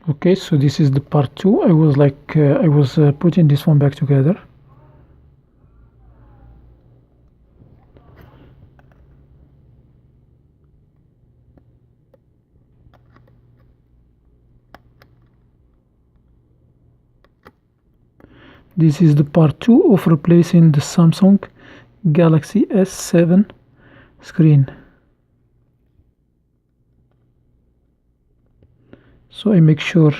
Okay, so this is the part 2. I was putting this one back together. This is the part 2 of replacing the Samsung Galaxy S7 screen. So I make sure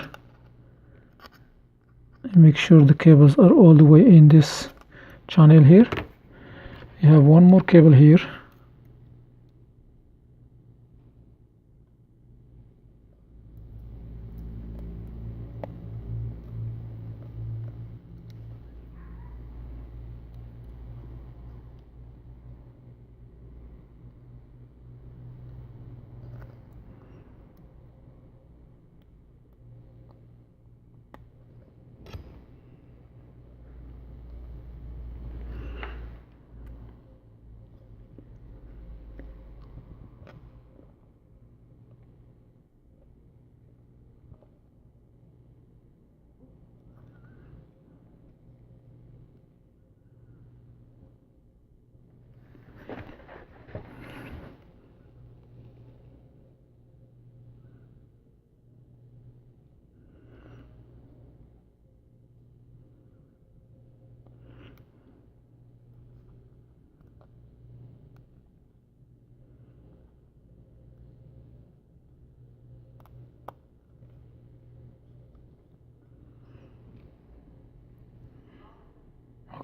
the cables are all the way in this channel here. You have one more cable here.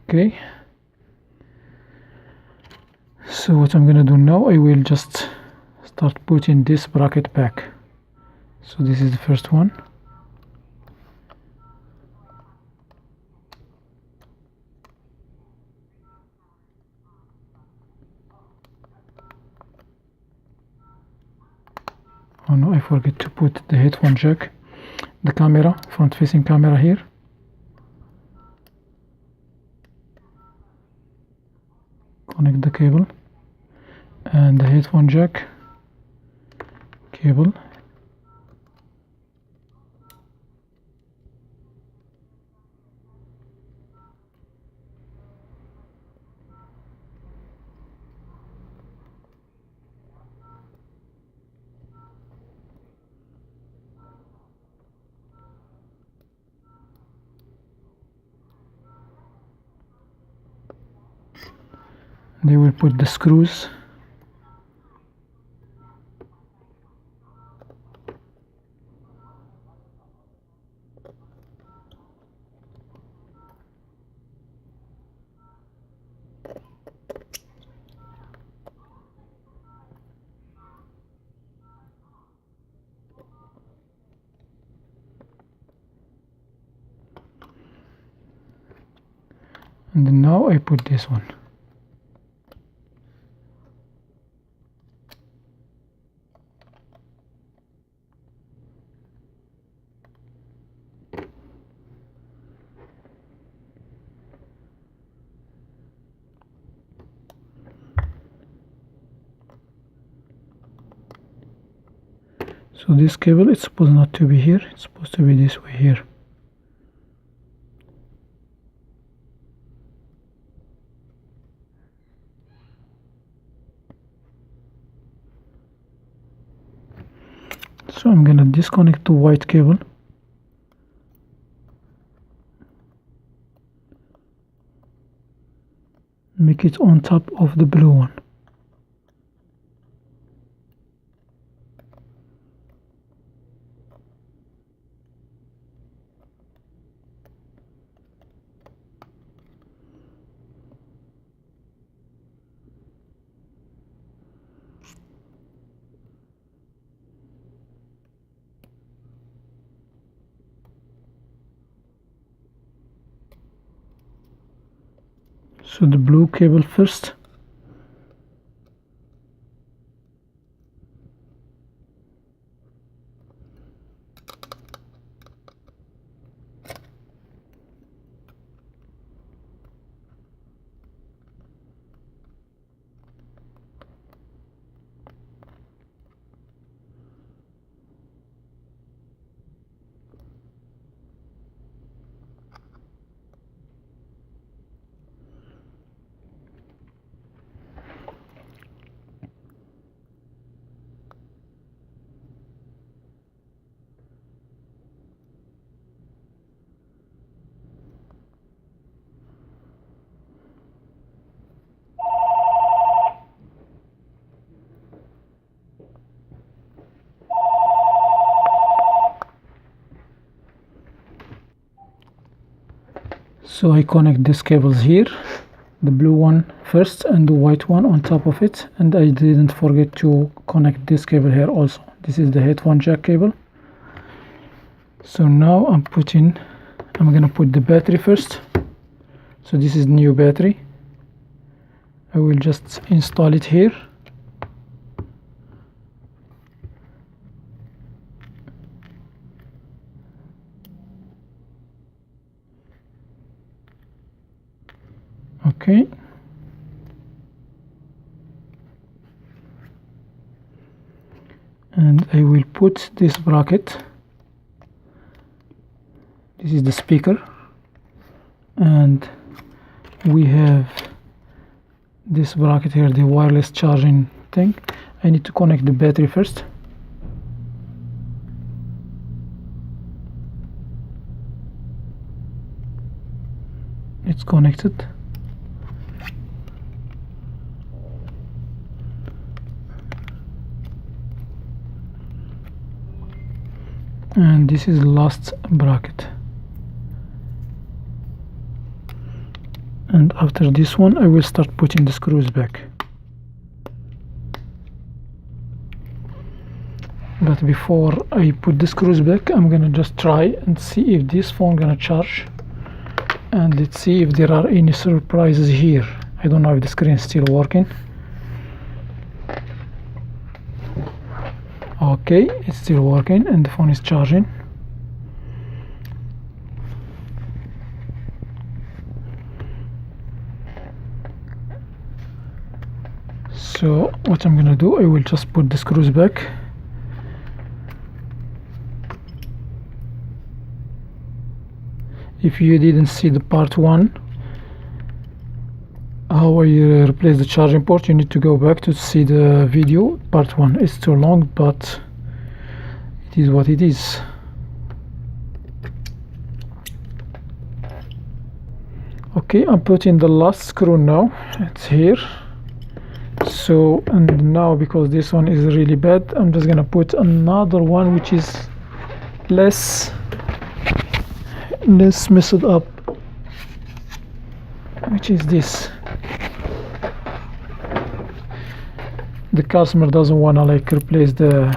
Okay, so what I'm gonna do now, I will just start putting this bracket back. So this is the first one. Oh no, I forget to put the headphone jack, the camera, front facing camera here. Connect the cable and the headphone jack cable. They will put the screws. And then now I put this one. So this cable is supposed not to be here, it's supposed to be this way here. So I'm gonna disconnect the white cable. Make it on top of the blue one. So the blue cable first. So I connect these cables here, the blue one first and the white one on top of it, and I didn't forget to connect this cable here also. This is the headphone jack cable. So now I'm gonna put the battery first. So this is new battery. I will just install it here. Okay. And I will put this bracket. This is the speaker, and we have this bracket here, the wireless charging thing. I need to connect the battery first. It's connected. And this is the last bracket. And after this one I will start putting the screws back. But before I put the screws back, I'm gonna just try and see if this phone gonna charge, and let's see if there are any surprises here. I don't know if the screen is still working. Okay, it's still working and the phone is charging. So what I'm gonna do, I will just put the screws back. If you didn't see the part 1, how I replace the charging port, you need to go back to see the video. Part 1 is too long, but it is what it is. Okay, I'm putting the last screw now. It's here. So, and now because this one is really bad, I'm just gonna put another one which is less messed up, which is this. The customer doesn't want to like replace the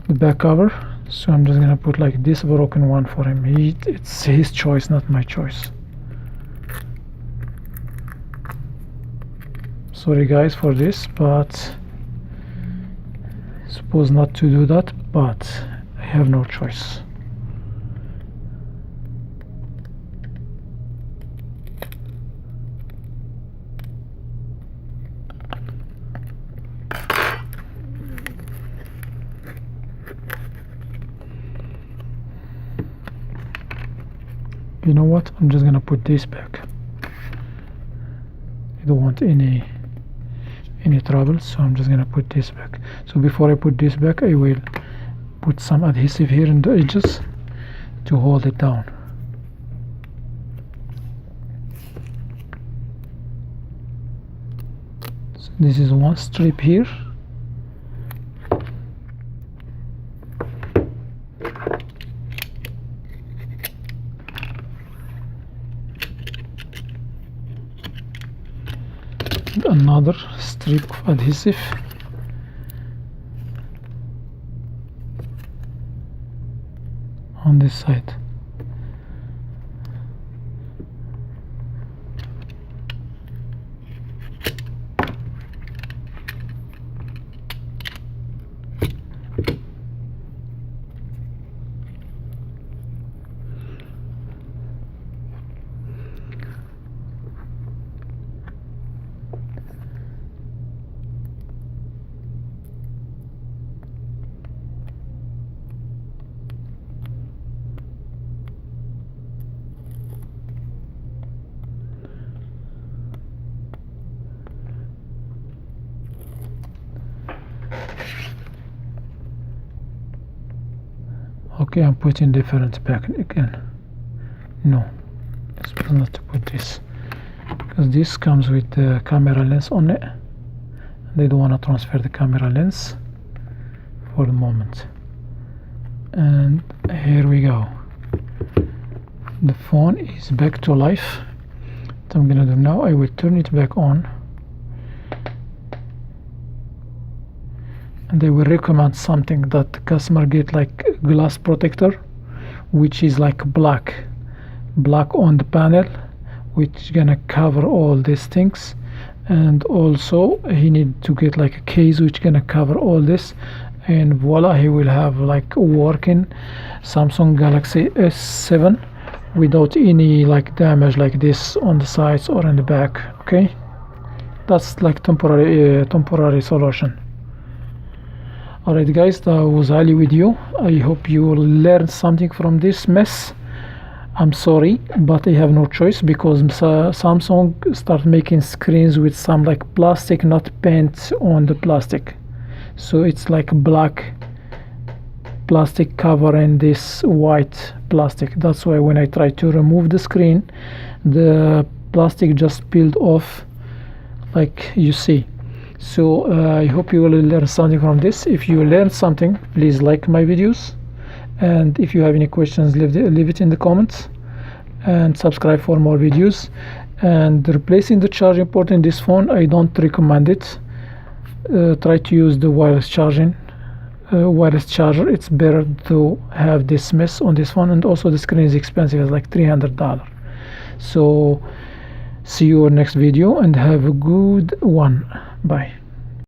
back cover, so I'm just gonna put like this broken one for him. It's his choice, not my choice. Sorry guys for this, but supposed not to do that, but I have no choice. You know what, I'm just gonna put this back. I don't want any trouble, so I'm just gonna put this back. So before I put this back, I will put some adhesive here in the edges to hold it down. So this is one strip here. Another strip of adhesive. On this side. Okay, I'm putting different back again. No, I'm supposed not to put this, because this comes with the camera lens on it. They don't want to transfer the camera lens for the moment. And here we go. the phone is back to life. What I'm gonna do now, I will turn it back on, and I will recommend something that the customer get, like glass protector, which is like black on the panel, which is gonna cover all these things. And also he need to get like a case which gonna cover all this, and voila, he will have like a working Samsung Galaxy S7 without any like damage like this on the sides or in the back. Okay, that's like temporary solution. Alright guys, that was Ali with you. I hope you learned something from this mess. I'm sorry, but I have no choice, because Samsung start making screens with some like plastic, not paint on the plastic, so it's like black plastic covering this white plastic. That's why when I try to remove the screen, the plastic just peeled off, like you see. So I hope you will learn something from this. If you learned something, please like my videos, and if you have any questions, leave it in the comments, and subscribe for more videos. And replacing the charging port in this phone, I don't recommend it. Try to use the wireless charger. It's better to have this mess on this phone, and also the screen is expensive, it's like $300. So see you in next video, and have a good one. Bye.